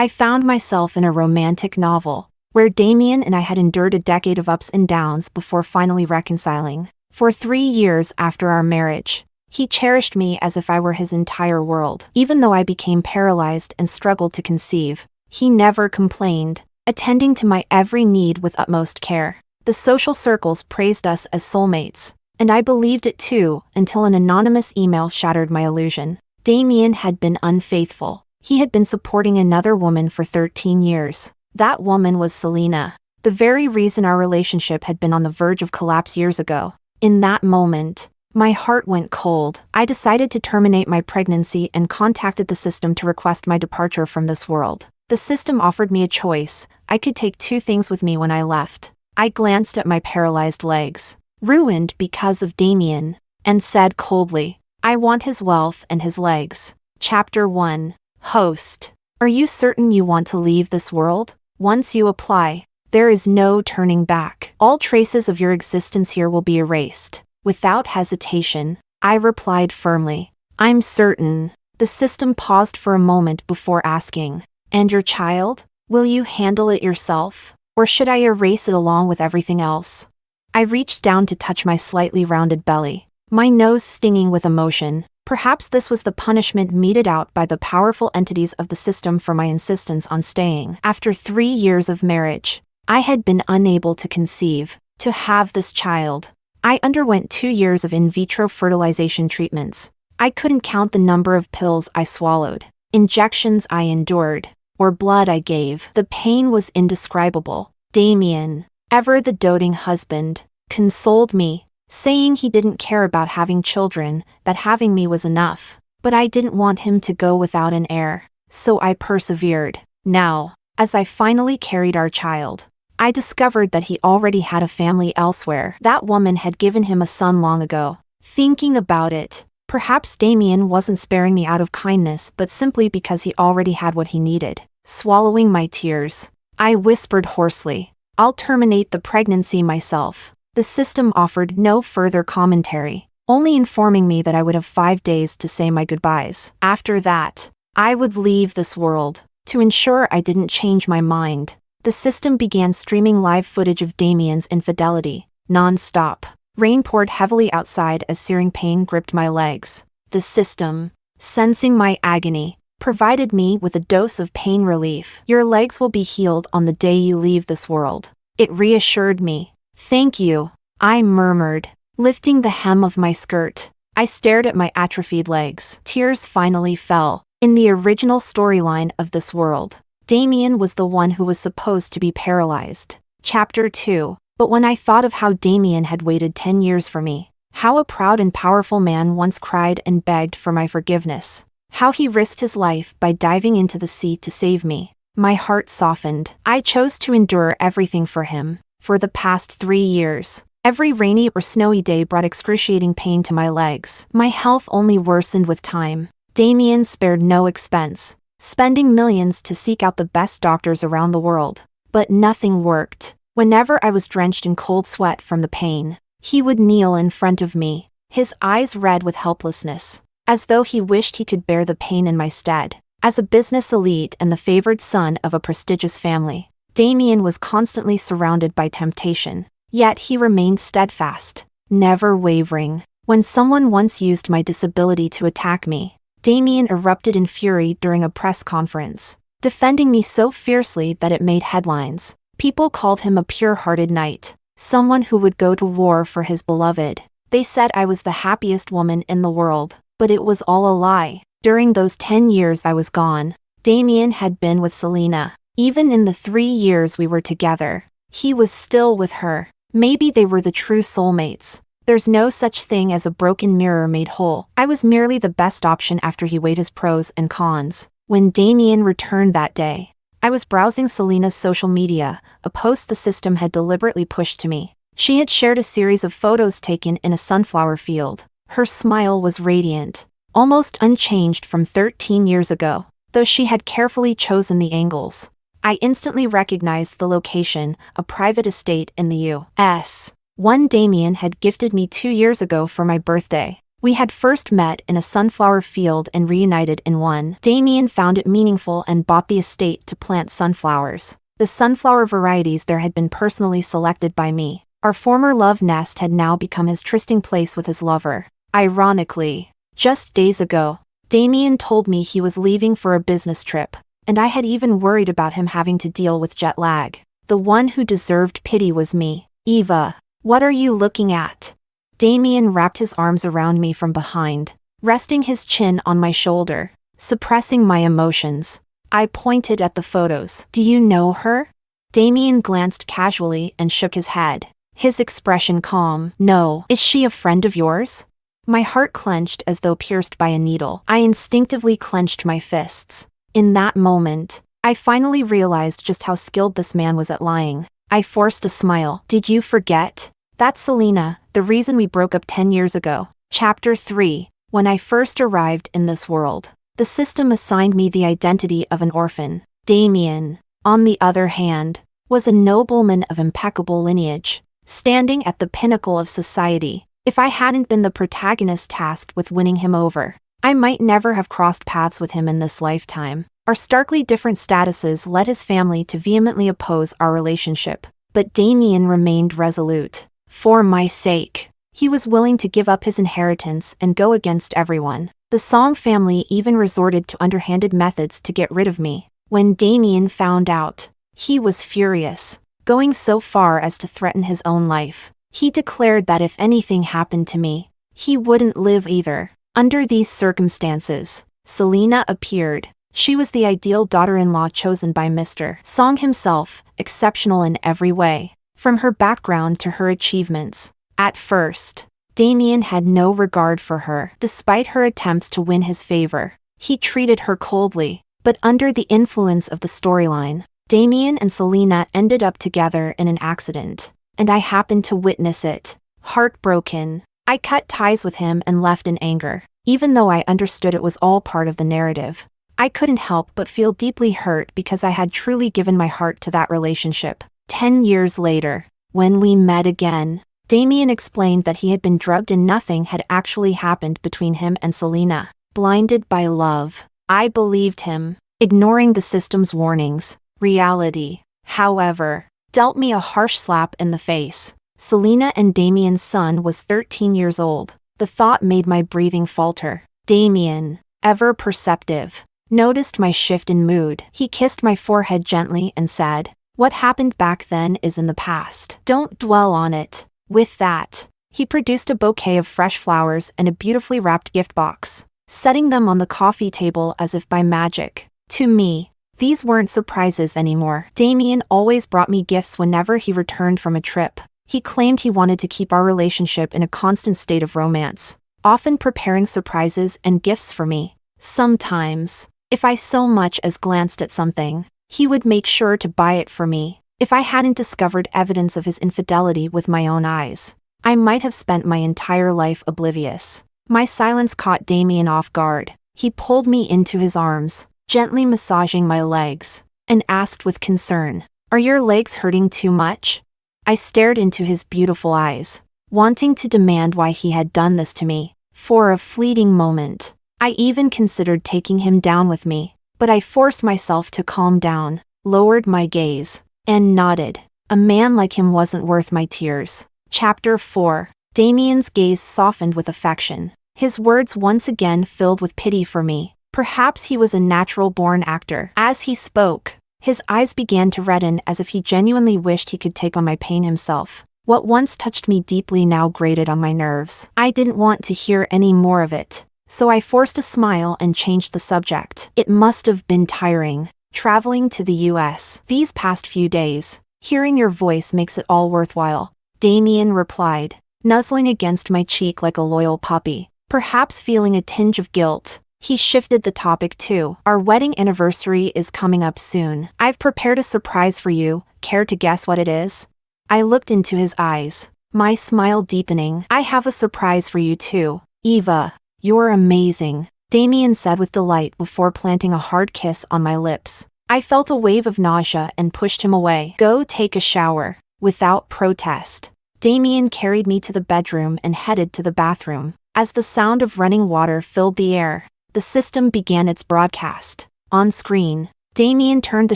I found myself in a romantic novel, where Damian and I had endured a decade of ups and downs before finally reconciling. For 3 years after our marriage, he cherished me as if I were his entire world. Even though I became paralyzed and struggled to conceive, he never complained, attending to my every need with utmost care. The social circles praised us as soulmates, and I believed it too until an anonymous email shattered my illusion. Damian had been unfaithful. He had been supporting another woman for 13 years. That woman was Selina, the very reason our relationship had been on the verge of collapse years ago. In that moment, my heart went cold. I decided to terminate my pregnancy and contacted the system to request my departure from this world. The system offered me a choice. I could take 2 things with me when I left. I glanced at my paralyzed legs, ruined because of Damian, and said coldly, I want his wealth and his legs. Chapter 1. Host. Are you certain you want to leave this world? Once you apply, there is no turning back. All traces of your existence here will be erased. Without hesitation, I replied firmly, I'm certain. The system paused for a moment before asking, and your child? Will you handle it yourself? Or should I erase it along with everything else? I reached down to touch my slightly rounded belly, my nose stinging with emotion. Perhaps this was the punishment meted out by the powerful entities of the system for my insistence on staying. After 3 years of marriage, I had been unable to conceive, to have this child. I underwent 2 years of in vitro fertilization treatments. I couldn't count the number of pills I swallowed, injections I endured, or blood I gave. The pain was indescribable. Damian, ever the doting husband, consoled me, saying he didn't care about having children, that having me was enough. But I didn't want him to go without an heir, so I persevered. Now, as I finally carried our child, I discovered that he already had a family elsewhere. That woman had given him a son long ago. Thinking about it, perhaps Damian wasn't sparing me out of kindness but simply because he already had what he needed. Swallowing my tears, I whispered hoarsely, I'll terminate the pregnancy myself. The system offered no further commentary, only informing me that I would have 5 days to say my goodbyes. After that, I would leave this world. To ensure I didn't change my mind, the system began streaming live footage of Damian's infidelity, non-stop. Rain poured heavily outside as searing pain gripped my legs. The system, sensing my agony, provided me with a dose of pain relief. Your legs will be healed on the day you leave this world. It reassured me. Thank you, I murmured, lifting the hem of my skirt. I stared at my atrophied legs. Tears finally fell. In the original storyline of this world, Damian was the one who was supposed to be paralyzed. Chapter 2. But when I thought of how Damian had waited 10 years for me, how a proud and powerful man once cried and begged for my forgiveness, how he risked his life by diving into the sea to save me, my heart softened. I chose to endure everything for him. For the past 3 years, every rainy or snowy day brought excruciating pain to my legs. My health only worsened with time. Damian spared no expense, spending millions to seek out the best doctors around the world. But nothing worked. Whenever I was drenched in cold sweat from the pain, he would kneel in front of me, his eyes red with helplessness, as though he wished he could bear the pain in my stead. As a business elite and the favored son of a prestigious family, Damian was constantly surrounded by temptation, yet he remained steadfast, never wavering. When someone once used my disability to attack me, Damian erupted in fury during a press conference, defending me so fiercely that it made headlines. People called him a pure-hearted knight, someone who would go to war for his beloved. They said I was the happiest woman in the world, but it was all a lie. During those 10 years I was gone, Damian had been with Selina. Even in the 3 years we were together, he was still with her. Maybe they were the true soulmates. There's no such thing as a broken mirror made whole. I was merely the best option after he weighed his pros and cons. When Damian returned that day, I was browsing Selina's social media, a post the system had deliberately pushed to me. She had shared a series of photos taken in a sunflower field. Her smile was radiant, almost unchanged from 13 years ago, though she had carefully chosen the angles. I instantly recognized the location, a private estate in the U.S. One Damian had gifted me 2 years ago for my birthday. We had first met in a sunflower field and reunited in one. Damian found it meaningful and bought the estate to plant sunflowers. The sunflower varieties there had been personally selected by me. Our former love nest had now become his trysting place with his lover. Ironically, just days ago, Damian told me he was leaving for a business trip, and I had even worried about him having to deal with jet lag. The one who deserved pity was me. Eva, what are you looking at? Damian wrapped his arms around me from behind, resting his chin on my shoulder, suppressing my emotions. I pointed at the photos. Do you know her? Damian glanced casually and shook his head, his expression calm. No. Is she a friend of yours? My heart clenched as though pierced by a needle. I instinctively clenched my fists. In that moment, I finally realized just how skilled this man was at lying. I forced a smile. Did you forget? That's Selina, the reason we broke up 10 years ago. Chapter 3. When I first arrived in this world, the system assigned me the identity of an orphan. Damian, on the other hand, was a nobleman of impeccable lineage, standing at the pinnacle of society. If I hadn't been the protagonist tasked with winning him over, I might never have crossed paths with him in this lifetime. Our starkly different statuses led his family to vehemently oppose our relationship, but Damian remained resolute. For my sake, he was willing to give up his inheritance and go against everyone. The Song family even resorted to underhanded methods to get rid of me. When Damian found out, he was furious, going so far as to threaten his own life. He declared that if anything happened to me, he wouldn't live either. Under these circumstances, Selina appeared. She was the ideal daughter-in-law chosen by Mr. Song himself, exceptional in every way, from her background to her achievements. At first, Damian had no regard for her. Despite her attempts to win his favor, he treated her coldly. But under the influence of the storyline, Damian and Selina ended up together in an accident, and I happened to witness it. Heartbroken, I cut ties with him and left in anger. Even though I understood it was all part of the narrative, I couldn't help but feel deeply hurt because I had truly given my heart to that relationship. 10 years later, when we met again, Damian explained that he had been drugged and nothing had actually happened between him and Selina. Blinded by love, I believed him, ignoring the system's warnings. Reality, however, dealt me a harsh slap in the face. Selina and Damian's son was 13 years old. The thought made my breathing falter. Damian, ever perceptive, noticed my shift in mood. He kissed my forehead gently and said, "What happened back then is in the past. Don't dwell on it." With that, he produced a bouquet of fresh flowers and a beautifully wrapped gift box, setting them on the coffee table as if by magic. To me, these weren't surprises anymore. Damian always brought me gifts whenever he returned from a trip. He claimed he wanted to keep our relationship in a constant state of romance, often preparing surprises and gifts for me. Sometimes, if I so much as glanced at something, he would make sure to buy it for me. If I hadn't discovered evidence of his infidelity with my own eyes, I might have spent my entire life oblivious. My silence caught Damian off guard. He pulled me into his arms, gently massaging my legs, and asked with concern, "Are your legs hurting too much?" I stared into his beautiful eyes, wanting to demand why he had done this to me. For a fleeting moment, I even considered taking him down with me, but I forced myself to calm down, lowered my gaze, and nodded. A man like him wasn't worth my tears. Chapter 4. Damian's gaze softened with affection. His words once again filled with pity for me. Perhaps he was a natural-born actor. As he spoke, his eyes began to redden as if he genuinely wished he could take on my pain himself. What once touched me deeply now grated on my nerves. I didn't want to hear any more of it, so I forced a smile and changed the subject. It must have been tiring, traveling to the US these past few days. Hearing your voice makes it all worthwhile, Damian replied, nuzzling against my cheek like a loyal puppy. Perhaps feeling a tinge of guilt, he shifted the topic too. Our wedding anniversary is coming up soon. I've prepared a surprise for you. Care to guess what it is? I looked into his eyes, my smile deepening. I have a surprise for you too, Eva. You're amazing, Damian said with delight before planting a hard kiss on my lips. I felt a wave of nausea and pushed him away. Go take a shower. Without protest, Damian carried me to the bedroom and headed to the bathroom. As the sound of running water filled the air, the system began its broadcast. On screen, Damian turned the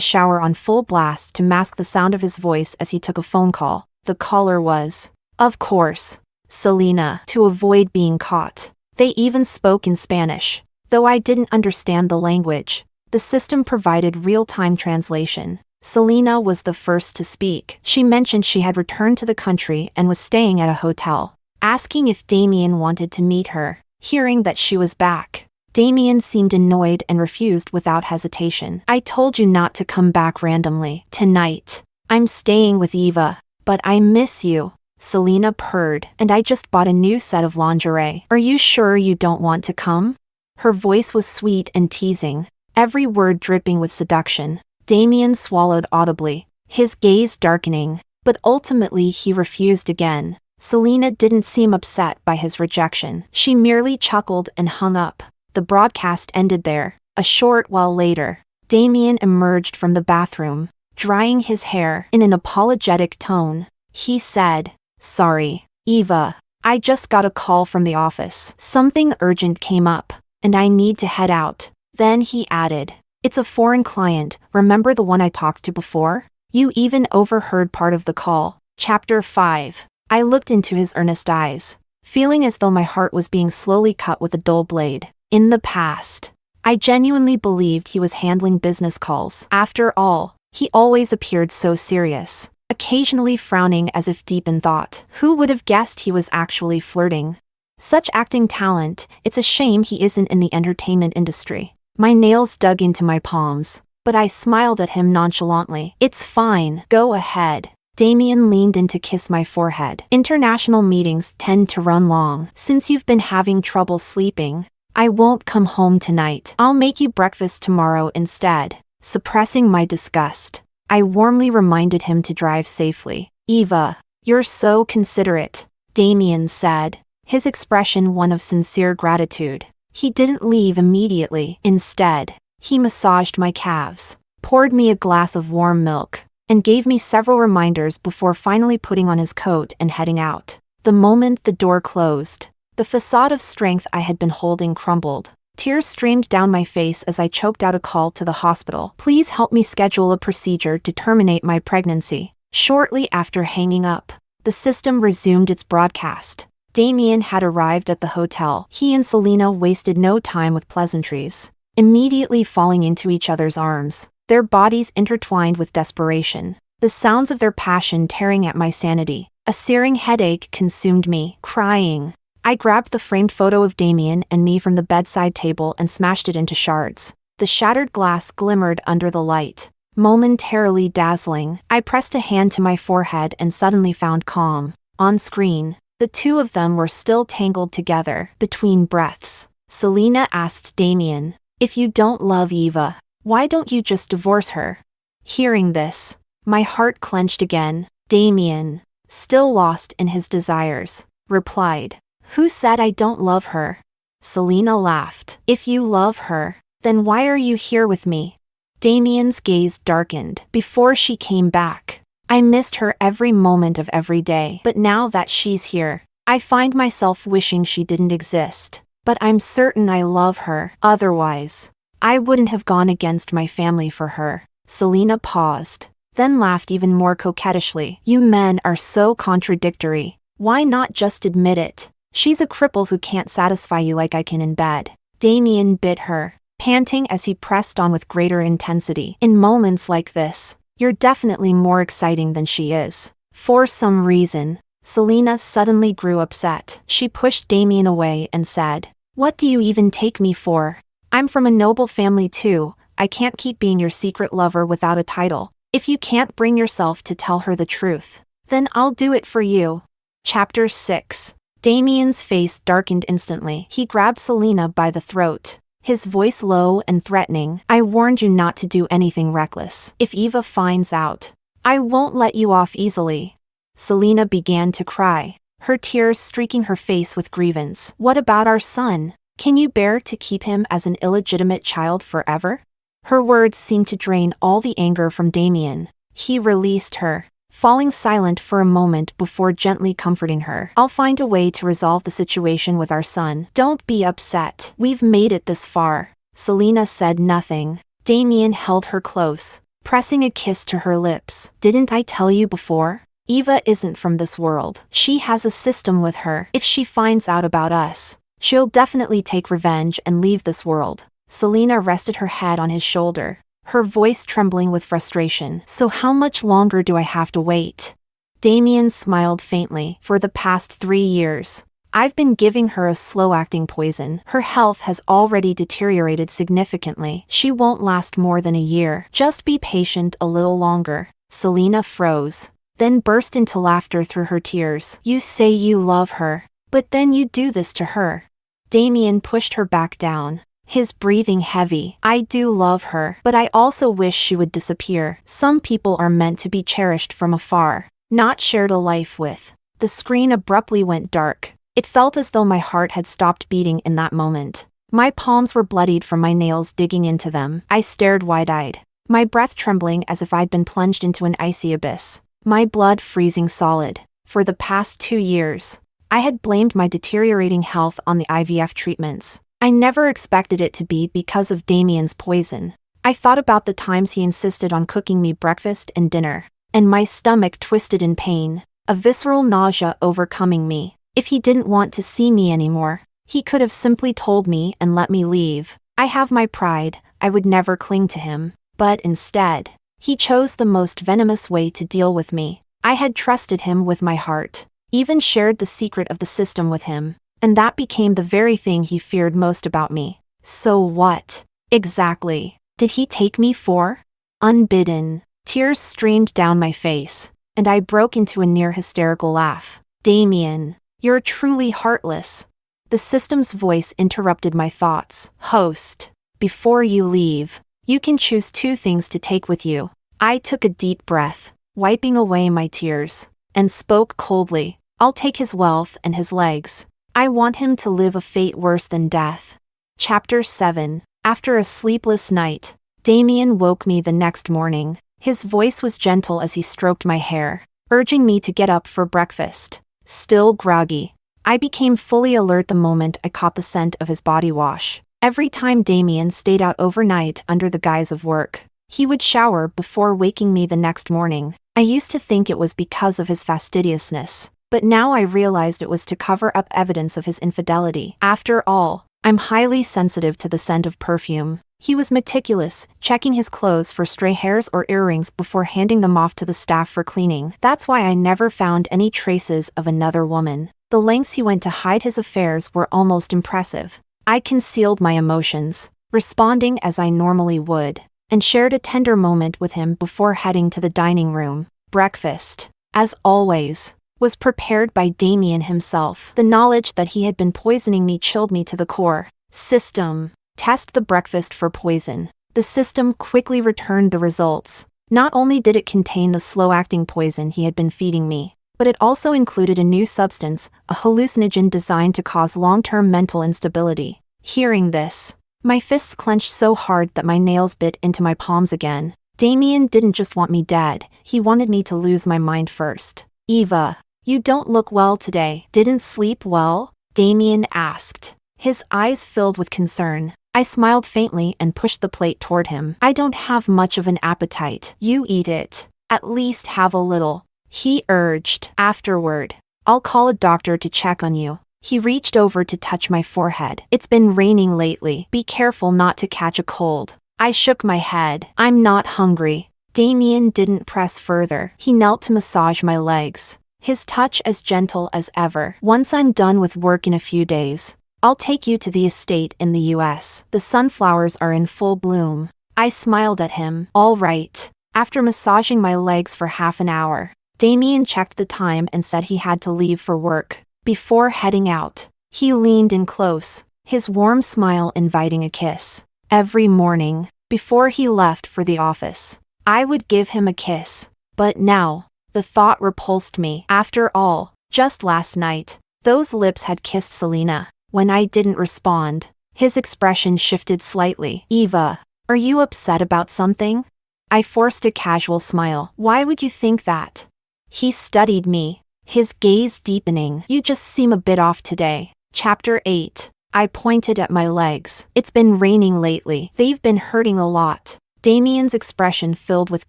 shower on full blast to mask the sound of his voice as he took a phone call. The caller was, of course, Selina, to avoid being caught. They even spoke in Spanish. Though I didn't understand the language, the system provided real-time translation. Selina was the first to speak. She mentioned she had returned to the country and was staying at a hotel, asking if Damian wanted to meet her. Hearing that she was back, Damian seemed annoyed and refused without hesitation. I told you not to come back randomly. Tonight, I'm staying with Eva, but I miss you. Selina purred, and I just bought a new set of lingerie. Are you sure you don't want to come? Her voice was sweet and teasing, every word dripping with seduction. Damian swallowed audibly, his gaze darkening, but ultimately he refused again. Selina didn't seem upset by his rejection. She merely chuckled and hung up. The broadcast ended there. A short while later, Damian emerged from the bathroom, drying his hair. In an apologetic tone, he said, "Sorry, Eva, I just got a call from the office. Something urgent came up, and I need to head out." Then he added, "It's a foreign client, remember the one I talked to before? You even overheard part of the call." Chapter 5. I looked into his earnest eyes, feeling as though my heart was being slowly cut with a dull blade. In the past, I genuinely believed he was handling business calls. After all, he always appeared so serious, occasionally frowning as if deep in thought. Who would have guessed he was actually flirting? Such acting talent, it's a shame he isn't in the entertainment industry. My nails dug into my palms, but I smiled at him nonchalantly. "It's fine, go ahead." Damian leaned in to kiss my forehead. "International meetings tend to run long. Since you've been having trouble sleeping, I won't come home tonight. I'll make you breakfast tomorrow instead." Suppressing my disgust, I warmly reminded him to drive safely. "Eva, you're so considerate," Damian said, his expression one of sincere gratitude. He didn't leave immediately. Instead, he massaged my calves, poured me a glass of warm milk, and gave me several reminders before finally putting on his coat and heading out. The moment the door closed, the facade of strength I had been holding crumbled. Tears streamed down my face as I choked out a call to the hospital. "Please help me schedule a procedure to terminate my pregnancy." Shortly after hanging up, the system resumed its broadcast. Damian had arrived at the hotel. He and Selina wasted no time with pleasantries, immediately falling into each other's arms, their bodies intertwined with desperation. The sounds of their passion tearing at my sanity. A searing headache consumed me. Crying, I grabbed the framed photo of Damian and me from the bedside table and smashed it into shards. The shattered glass glimmered under the light, momentarily dazzling. I pressed a hand to my forehead and suddenly found calm. On screen, the two of them were still tangled together. Between breaths, Selina asked Damian, "If you don't love Eva, why don't you just divorce her?" Hearing this, my heart clenched again. Damian, still lost in his desires, replied, "Who said I don't love her?" Selina laughed. "If you love her, then why are you here with me?" Damian's gaze darkened. "Before she came back, I missed her every moment of every day. But now that she's here, I find myself wishing she didn't exist. But I'm certain I love her. Otherwise, I wouldn't have gone against my family for her." Selina paused, then laughed even more coquettishly. "You men are so contradictory. Why not just admit it? She's a cripple who can't satisfy you like I can in bed." Damian bit her, panting as he pressed on with greater intensity. "In moments like this, you're definitely more exciting than she is." For some reason, Selina suddenly grew upset. She pushed Damian away and said, "What do you even take me for? I'm from a noble family too. I can't keep being your secret lover without a title. If you can't bring yourself to tell her the truth, then I'll do it for you." Chapter 6. Damian's face darkened instantly. He grabbed Selina by the throat, his voice low and threatening. "I warned you not to do anything reckless. If Eva finds out, I won't let you off easily." Selina began to cry, her tears streaking her face with grievance. "What about our son? Can you bear to keep him as an illegitimate child forever?" Her words seemed to drain all the anger from Damian. He released her, falling silent for a moment before gently comforting her. I'll find a way to resolve the situation with our son. Don't be upset. We've made it this far. Selina said nothing. Damian held her close, pressing a kiss to her lips. Didn't I tell you before? Eva isn't from this world. She has a system with her. If she finds out about us, she'll definitely take revenge and leave this world. Selina rested her head on his shoulder, her voice trembling with frustration. So how much longer do I have to wait? Damian smiled faintly. For the past 3 years, I've been giving her a slow-acting poison. Her health has already deteriorated significantly. She won't last more than a year. Just be patient a little longer. Selina froze, then burst into laughter through her tears. You say you love her, but then you do this to her. Damian pushed her back down, his breathing heavy. I do love her, but I also wish she would disappear. Some people are meant to be cherished from afar, not shared a life with. The screen abruptly went dark. It felt as though my heart had stopped beating in that moment. My palms were bloodied from my nails digging into them. I stared wide-eyed, my breath trembling as if I'd been plunged into an icy abyss, my blood freezing solid. For the past 2 years, I had blamed my deteriorating health on the IVF treatments. I never expected it to be because of Damian's poison. I thought about the times he insisted on cooking me breakfast and dinner, and my stomach twisted in pain, a visceral nausea overcoming me. If he didn't want to see me anymore, he could have simply told me and let me leave. I have my pride, I would never cling to him. But instead, he chose the most venomous way to deal with me. I had trusted him with my heart, even shared the secret of the system with him, and that became the very thing he feared most about me. So what, exactly, did he take me for? Unbidden, tears streamed down my face, and I broke into a near hysterical laugh. Damian, you're truly heartless. The system's voice interrupted my thoughts. Host, before you leave, you can choose 2 things to take with you. I took a deep breath, wiping away my tears, and spoke coldly. I'll take his wealth and his legs. I want him to live a fate worse than death. Chapter 7. After a sleepless night, Damian woke me the next morning. His voice was gentle as he stroked my hair, urging me to get up for breakfast. Still groggy, I became fully alert the moment I caught the scent of his body wash. Every time Damian stayed out overnight under the guise of work, he would shower before waking me the next morning. I used to think it was because of his fastidiousness, but now I realized it was to cover up evidence of his infidelity. After all, I'm highly sensitive to the scent of perfume. He was meticulous, checking his clothes for stray hairs or earrings before handing them off to the staff for cleaning. That's why I never found any traces of another woman. The lengths he went to hide his affairs were almost impressive. I concealed my emotions, responding as I normally would, and shared a tender moment with him before heading to the dining room. Breakfast, as always, was prepared by Damian himself. The knowledge that he had been poisoning me chilled me to the core. System. Test the breakfast for poison. The system quickly returned the results. Not only did it contain the slow-acting poison he had been feeding me, but it also included a new substance, a hallucinogen designed to cause long-term mental instability. Hearing this, my fists clenched so hard that my nails bit into my palms again. Damian didn't just want me dead, he wanted me to lose my mind first. Eva, you don't look well today. Didn't sleep well? Damian asked, his eyes filled with concern. I smiled faintly and pushed the plate toward him. I don't have much of an appetite. You eat it. At least have a little, he urged. Afterward, I'll call a doctor to check on you. He reached over to touch my forehead. It's been raining lately. Be careful not to catch a cold. I shook my head. I'm not hungry. Damian didn't press further. He knelt to massage my legs, his touch as gentle as ever. Once I'm done with work in a few days, I'll take you to the estate in the US. The sunflowers are in full bloom. I smiled at him. All right. After massaging my legs for half an hour, Damian checked the time and said he had to leave for work. Before heading out, he leaned in close, his warm smile inviting a kiss. Every morning, before he left for the office, I would give him a kiss. But now, the thought repulsed me. After all, just last night, those lips had kissed Selina. When I didn't respond, his expression shifted slightly. Eva, are you upset about something? I forced a casual smile. Why would you think that? He studied me, his gaze deepening. You just seem a bit off today. Chapter 8. I pointed at my legs. It's been raining lately. They've been hurting a lot. Damian's expression filled with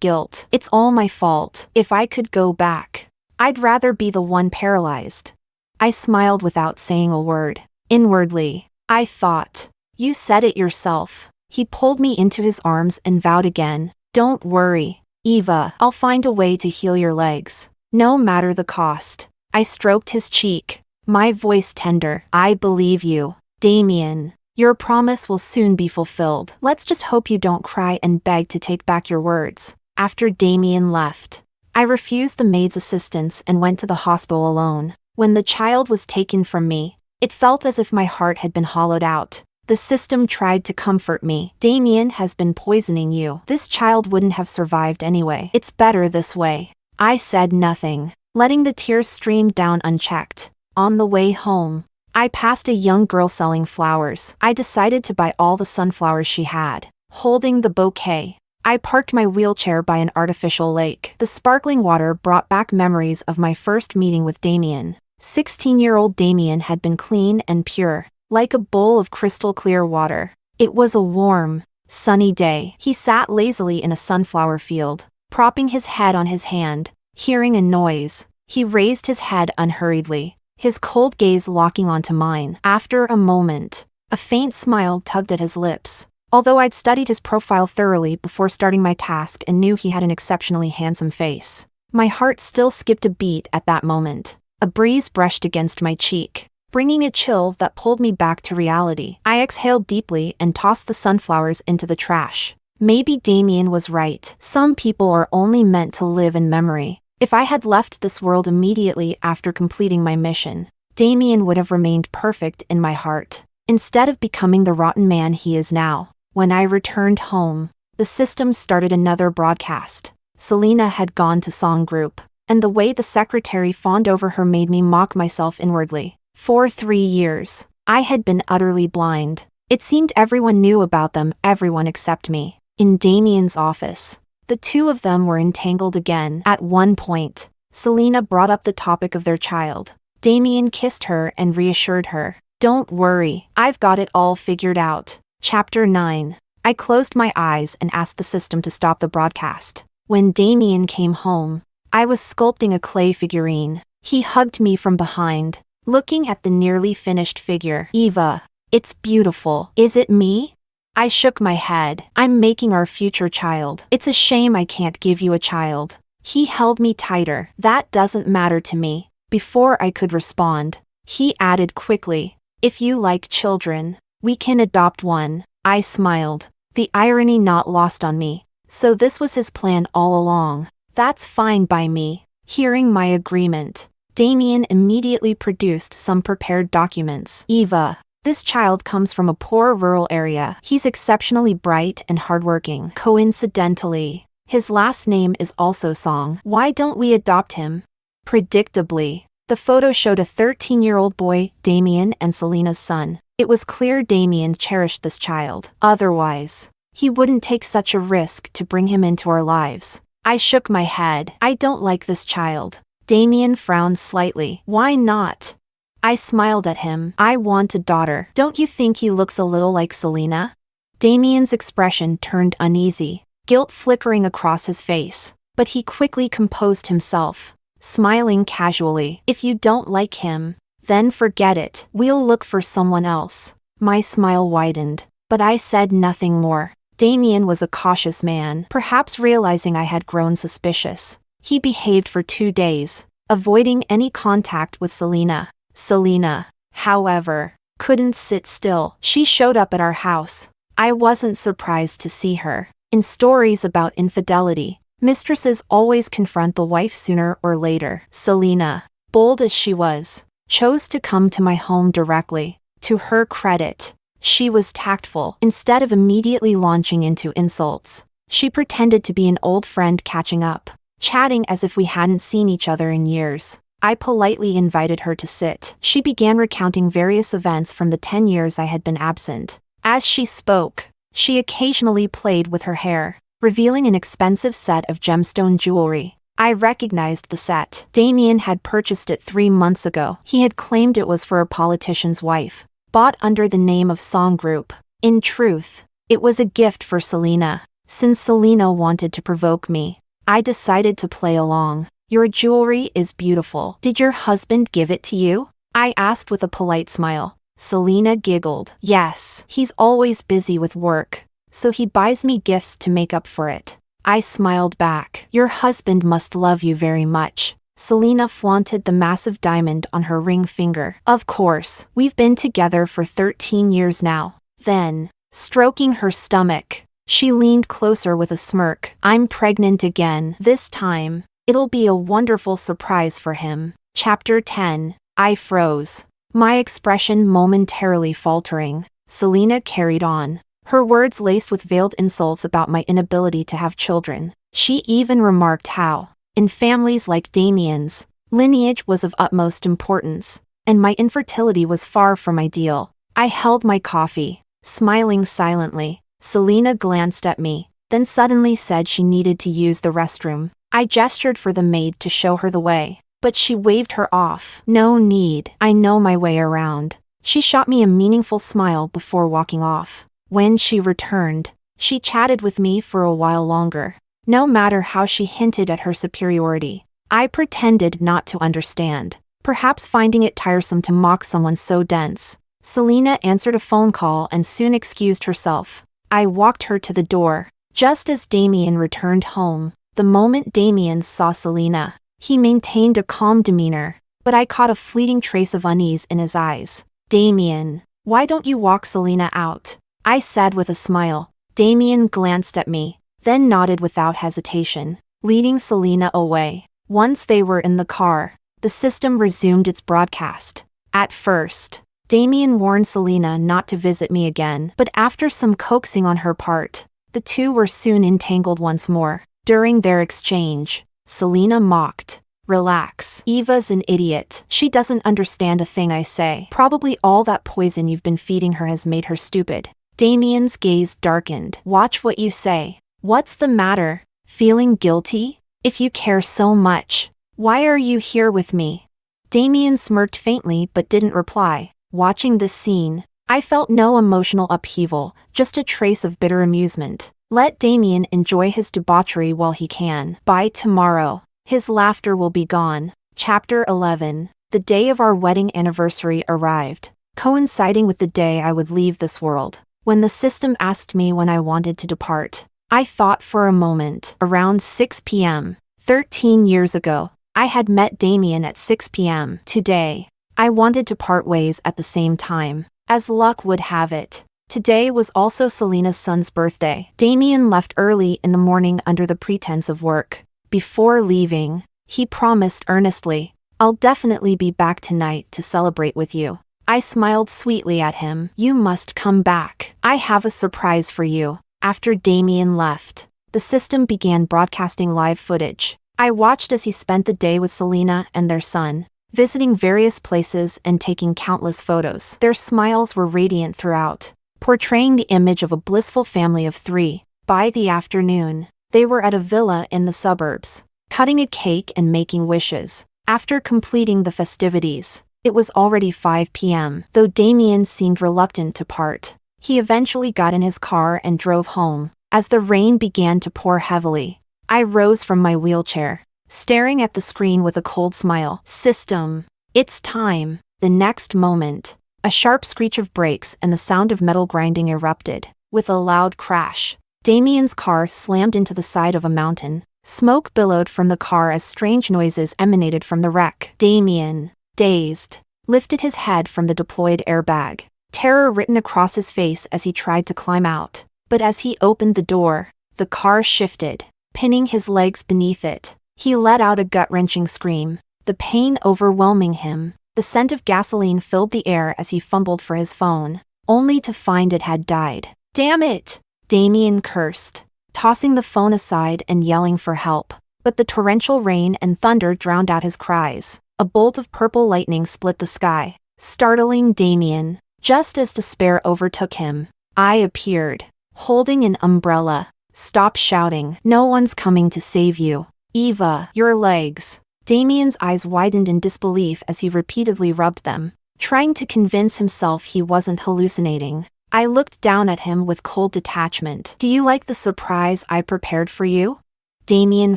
guilt. It's all my fault. If I could go back, I'd rather be the one paralyzed. I smiled without saying a word. Inwardly, I thought, you said it yourself. He pulled me into his arms and vowed again, don't worry, Eva, I'll find a way to heal your legs, no matter the cost. I stroked his cheek, my voice tender. I believe you, Damian. Your promise will soon be fulfilled. Let's just hope you don't cry and beg to take back your words. After Damian left, I refused the maid's assistance and went to the hospital alone. When the child was taken from me, it felt as if my heart had been hollowed out. The system tried to comfort me. Damian has been poisoning you. This child wouldn't have survived anyway. It's better this way. I said nothing, letting the tears stream down unchecked. On the way home, I passed a young girl selling flowers. I decided to buy all the sunflowers she had. Holding the bouquet, I parked my wheelchair by an artificial lake. The sparkling water brought back memories of my first meeting with Damian. 16-year-old Damian had been clean and pure, like a bowl of crystal clear water. It was a warm, sunny day. He sat lazily in a sunflower field, propping his head on his hand. Hearing a noise, he raised his head unhurriedly, his cold gaze locking onto mine. After a moment, a faint smile tugged at his lips. Although I'd studied his profile thoroughly before starting my task and knew he had an exceptionally handsome face, my heart still skipped a beat at that moment. A breeze brushed against my cheek, bringing a chill that pulled me back to reality. I exhaled deeply and tossed the sunflowers into the trash. Maybe Damian was right. Some people are only meant to live in memory. If I had left this world immediately after completing my mission, Damian would have remained perfect in my heart, instead of becoming the rotten man he is now. When I returned home, the system started another broadcast. Selina had gone to song group, and the way the secretary fawned over her made me mock myself inwardly. For 3 years, I had been utterly blind. It seemed everyone knew about them, everyone except me. In Damian's office, the two of them were entangled again. At one point, Selina brought up the topic of their child. Damian kissed her and reassured her. Don't worry, I've got it all figured out. Chapter 9. I closed my eyes and asked the system to stop the broadcast. When Damian came home, I was sculpting a clay figurine. He hugged me from behind, looking at the nearly finished figure. Eva, it's beautiful. Is it me? I shook my head. I'm making our future child. It's a shame I can't give you a child. He held me tighter. That doesn't matter to me. Before I could respond, he added quickly, if you like children, we can adopt one. I smiled, the irony not lost on me. So this was his plan all along. That's fine by me. Hearing my agreement, Damian immediately produced some prepared documents. Eva, this child comes from a poor rural area. He's exceptionally bright and hardworking. Coincidentally, his last name is also Song. Why don't we adopt him? Predictably, the photo showed a 13-year-old boy, Damian, and Selina's son. It was clear Damian cherished this child. Otherwise, he wouldn't take such a risk to bring him into our lives. I shook my head. I don't like this child. Damian frowned slightly. Why not? I smiled at him. I want a daughter. Don't you think he looks a little like Selina? Damian's expression turned uneasy, guilt flickering across his face, but he quickly composed himself, smiling casually. If you don't like him, then forget it. We'll look for someone else. My smile widened, but I said nothing more. Damian was a cautious man, perhaps realizing I had grown suspicious. He behaved for 2 days, avoiding any contact with Selina. Selina, however, couldn't sit still. She showed up at our house. I wasn't surprised to see her. In stories about infidelity, mistresses always confront the wife sooner or later. Selina, bold as she was, chose to come to my home directly. To her credit, she was tactful. Instead of immediately launching into insults, she pretended to be an old friend catching up, chatting as if we hadn't seen each other in years. I politely invited her to sit. She began recounting various events from the 10 years I had been absent. As she spoke, she occasionally played with her hair, revealing an expensive set of gemstone jewelry. I recognized the set. Damian had purchased it 3 months ago. He had claimed it was for a politician's wife, bought under the name of Song Group. In truth, it was a gift for Selina. Since Selina wanted to provoke me, I decided to play along. Your jewelry is beautiful. Did your husband give it to you? I asked with a polite smile. Selina giggled. Yes, he's always busy with work, so he buys me gifts to make up for it. I smiled back. Your husband must love you very much. Selina flaunted the massive diamond on her ring finger. Of course, we've been together for 13 years now. Then, stroking her stomach, she leaned closer with a smirk. I'm pregnant again. This time, it'll be a wonderful surprise for him. Chapter 10. I froze, my expression momentarily faltering. Selina carried on, her words laced with veiled insults about my inability to have children. She even remarked how, in families like Damian's, lineage was of utmost importance, and my infertility was far from ideal. I held my coffee, smiling silently. Selina glanced at me, then suddenly said she needed to use the restroom. I gestured for the maid to show her the way, but she waved her off. No need, I know my way around. She shot me a meaningful smile before walking off. When she returned, she chatted with me for a while longer. No matter how she hinted at her superiority, I pretended not to understand, perhaps finding it tiresome to mock someone so dense. Selina answered a phone call and soon excused herself. I walked her to the door, just as Damian returned home. The moment Damian saw Selina, he maintained a calm demeanor, but I caught a fleeting trace of unease in his eyes. Damian, why don't you walk Selina out? I said with a smile. Damian glanced at me, then nodded without hesitation, leading Selina away. Once they were in the car, the system resumed its broadcast. At first, Damian warned Selina not to visit me again, but after some coaxing on her part, the two were soon entangled once more. During their exchange, Selina mocked. Relax. Eva's an idiot. She doesn't understand a thing I say. Probably all that poison you've been feeding her has made her stupid. Damian's gaze darkened. Watch what you say. What's the matter? Feeling guilty? If you care so much, why are you here with me? Damian smirked faintly but didn't reply. Watching this scene, I felt no emotional upheaval, just a trace of bitter amusement. Let Damian enjoy his debauchery while he can. By tomorrow, his laughter will be gone. Chapter 11. The day of our wedding anniversary arrived, coinciding with the day I would leave this world. When the system asked me when I wanted to depart, I thought for a moment. Around 6 p.m. 13 years ago, I had met Damian at 6 p.m. Today, I wanted to part ways at the same time. As luck would have it, today was also Selina's son's birthday. Damian left early in the morning under the pretense of work. Before leaving, he promised earnestly, I'll definitely be back tonight to celebrate with you. I smiled sweetly at him. You must come back. I have a surprise for you. After Damian left, the system began broadcasting live footage. I watched as he spent the day with Selina and their son, visiting various places and taking countless photos. Their smiles were radiant throughout, portraying the image of a blissful family of 3. By the afternoon, they were at a villa in the suburbs, cutting a cake and making wishes. After completing the festivities, it was already 5 p.m. Though Damian seemed reluctant to part, he eventually got in his car and drove home. As the rain began to pour heavily, I rose from my wheelchair, staring at the screen with a cold smile. System, it's time. The next moment, a sharp screech of brakes and the sound of metal grinding erupted. With a loud crash, Damian's car slammed into the side of a mountain. Smoke billowed from the car as strange noises emanated from the wreck. Damian, dazed, lifted his head from the deployed airbag, terror written across his face as he tried to climb out. But as he opened the door, the car shifted, pinning his legs beneath it. He let out a gut-wrenching scream, the pain overwhelming him. The scent of gasoline filled the air as he fumbled for his phone, only to find it had died. Damn it! Damian cursed, tossing the phone aside and yelling for help. But the torrential rain and thunder drowned out his cries. A bolt of purple lightning split the sky, startling Damian. Just as despair overtook him, I appeared, holding an umbrella. Stop shouting. No one's coming to save you. Eva, your legs. Damian's eyes widened in disbelief as he repeatedly rubbed them, trying to convince himself he wasn't hallucinating. I looked down at him with cold detachment. Do you like the surprise I prepared for you? Damian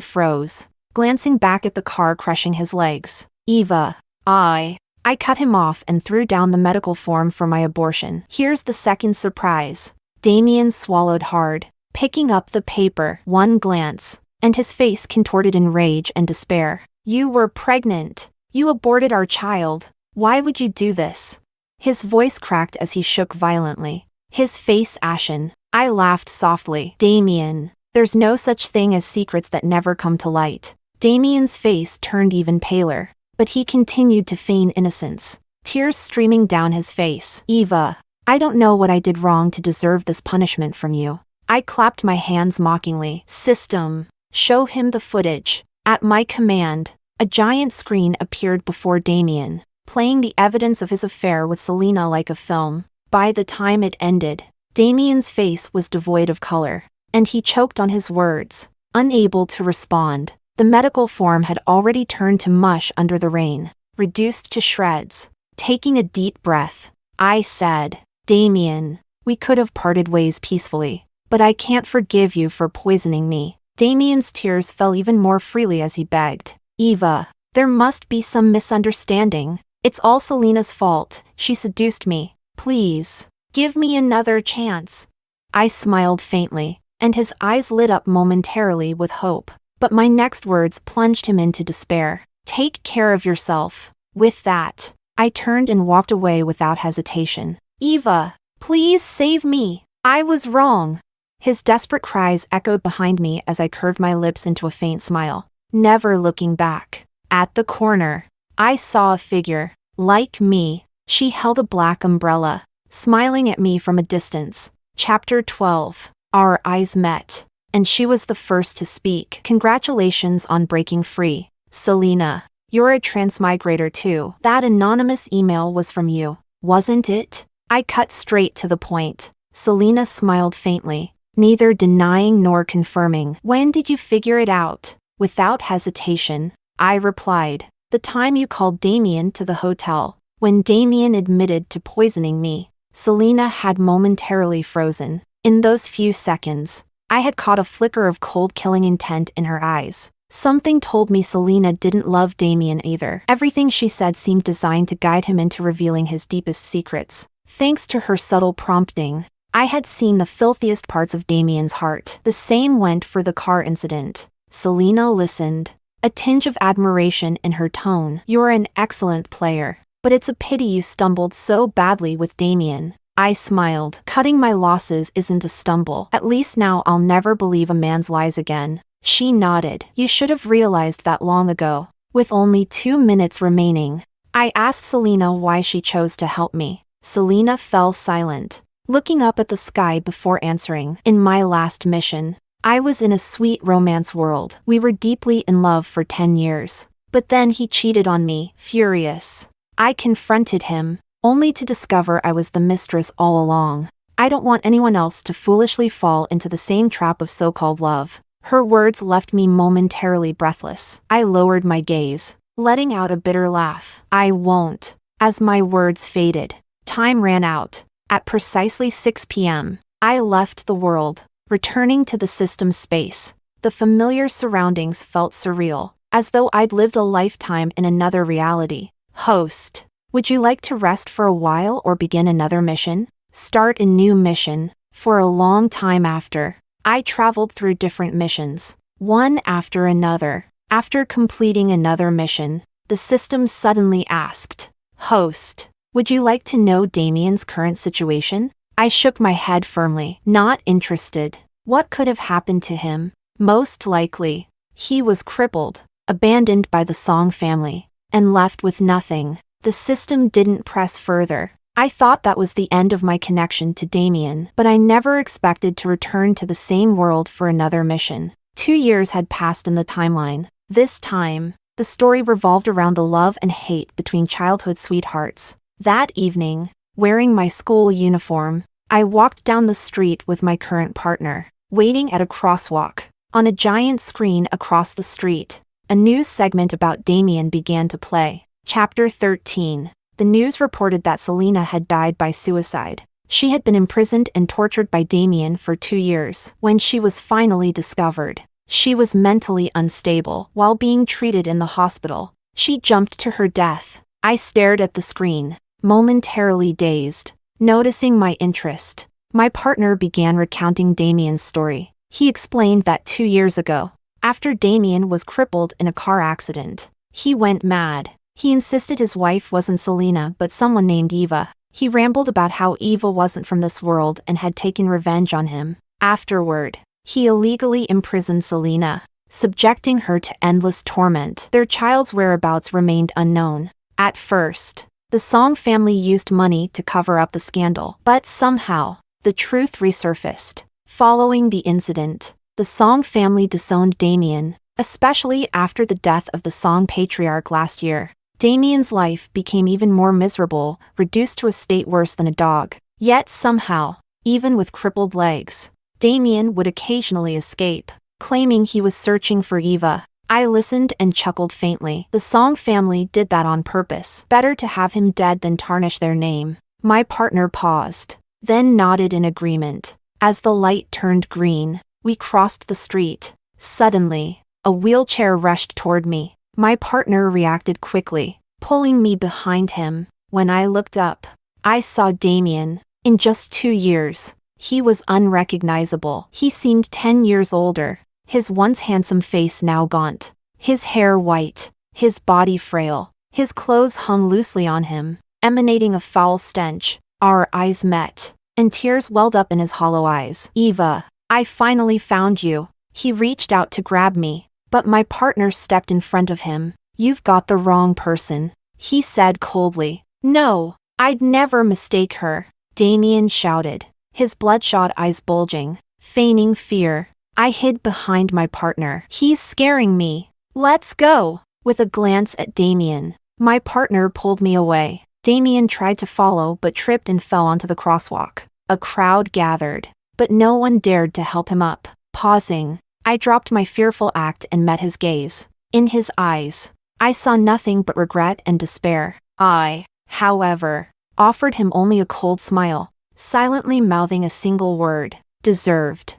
froze, glancing back at the car crushing his legs. Eva, I cut him off and threw down the medical form for my abortion. Here's the second surprise. Damian swallowed hard, picking up the paper. One glance, and his face contorted in rage and despair. You were pregnant. You aborted our child. Why would you do this? His voice cracked as he shook violently, his face ashen. I laughed softly. Damian, there's no such thing as secrets that never come to light. Damian's face turned even paler, but he continued to feign innocence, tears streaming down his face. Eva, I don't know what I did wrong to deserve this punishment from you. I clapped my hands mockingly. System, show him the footage. At my command, a giant screen appeared before Damian, playing the evidence of his affair with Selina like a film. By the time it ended, Damian's face was devoid of color, and he choked on his words, unable to respond. The medical form had already turned to mush under the rain, reduced to shreds. Taking a deep breath, I said, Damian, we could have parted ways peacefully, but I can't forgive you for poisoning me. Damian's tears fell even more freely as he begged. Eva, there must be some misunderstanding. It's all Selina's fault. She seduced me. Please, give me another chance. I smiled faintly, and his eyes lit up momentarily with hope. But my next words plunged him into despair. Take care of yourself. With that, I turned and walked away without hesitation. Eva, please save me. I was wrong. His desperate cries echoed behind me as I curved my lips into a faint smile, never looking back. At the corner, I saw a figure. Like me, she held a black umbrella, smiling at me from a distance. Chapter 12. Our eyes met, and she was the first to speak. Congratulations on breaking free, Selina. You're a transmigrator too. That anonymous email was from you, wasn't it? I cut straight to the point. Selina smiled faintly, neither denying nor confirming. When did you figure it out? Without hesitation, I replied, the time you called Damian to the hotel. When Damian admitted to poisoning me, Selina had momentarily frozen. In those few seconds, I had caught a flicker of cold killing intent in her eyes. Something told me Selina didn't love Damian either. Everything she said seemed designed to guide him into revealing his deepest secrets. Thanks to her subtle prompting, I had seen the filthiest parts of Damian's heart. The same went for the car incident. Selina listened, a tinge of admiration in her tone. You're an excellent player, but it's a pity you stumbled so badly with Damian. I smiled. Cutting my losses isn't a stumble. At least now I'll never believe a man's lies again. She nodded. You should have realized that long ago. With only 2 minutes remaining, I asked Selina why she chose to help me. Selina fell silent, looking up at the sky before answering. In my last mission, I was in a sweet romance world. We were deeply in love for 10 years. But then he cheated on me. Furious, I confronted him, only to discover I was the mistress all along. I don't want anyone else to foolishly fall into the same trap of so-called love. Her words left me momentarily breathless. I lowered my gaze, letting out a bitter laugh. I won't. As my words faded, time ran out. At precisely 6 p.m., I left the world, returning to the system's space. The familiar surroundings felt surreal, as though I'd lived a lifetime in another reality. Host, would you like to rest for a while or begin another mission? Start a new mission. For a long time after, I traveled through different missions, one after another. After completing another mission, the system suddenly asked, Host, would you like to know Damian's current situation? I shook my head firmly. Not interested. What could have happened to him? Most likely, he was crippled, abandoned by the Song family, and left with nothing. The system didn't press further. I thought that was the end of my connection to Damian, but I never expected to return to the same world for another mission. 2 years had passed in the timeline. This time, the story revolved around the love and hate between childhood sweethearts. That evening, wearing my school uniform, I walked down the street with my current partner. Waiting at a crosswalk, On a giant screen across the street, a news segment about Damian began to play. Chapter 13. The news reported that Selina had died by suicide. She had been imprisoned and tortured by Damian for 2 years. When she was finally discovered, she was mentally unstable. While being treated in the hospital, she jumped to her death. I stared at the screen, momentarily dazed. Noticing my interest, my partner began recounting Damian's story. He explained that 2 years ago, after Damian was crippled in a car accident, he went mad. He insisted his wife wasn't Selina but someone named Eva. He rambled about how Eva wasn't from this world and had taken revenge on him. Afterward, he illegally imprisoned Selina, subjecting her to endless torment. Their child's whereabouts remained unknown. At first, the Song family used money to cover up the scandal, but somehow, the truth resurfaced. Following the incident, the Song family disowned Damian, especially after the death of the Song patriarch last year. Damian's life became even more miserable, reduced to a state worse than a dog. Yet somehow, even with crippled legs, Damian would occasionally escape, claiming he was searching for Eva. I listened and chuckled faintly. The Song family did that on purpose. Better to have him dead than tarnish their name. My partner paused, then nodded in agreement. As the light turned green, we crossed the street. Suddenly, a wheelchair rushed toward me. My partner reacted quickly, pulling me behind him. When I looked up, I saw Damian. In just 2 years, he was unrecognizable. He seemed 10 years older, his once handsome face now gaunt, his hair white, his body frail. His clothes hung loosely on him, emanating a foul stench. Our eyes met, and tears welled up in his hollow eyes. Eva, I finally found you. He reached out to grab me, but my partner stepped in front of him. You've got the wrong person, he said coldly. No, I'd never mistake her, Damian shouted, his bloodshot eyes bulging, feigning fear. I hid behind my partner. He's scaring me. Let's go. With a glance at Damian, my partner pulled me away. Damian tried to follow but tripped and fell onto the crosswalk. A crowd gathered, but no one dared to help him up. Pausing, I dropped my fearful act and met his gaze. In his eyes, I saw nothing but regret and despair. I, however, offered him only a cold smile, silently mouthing a single word: deserved.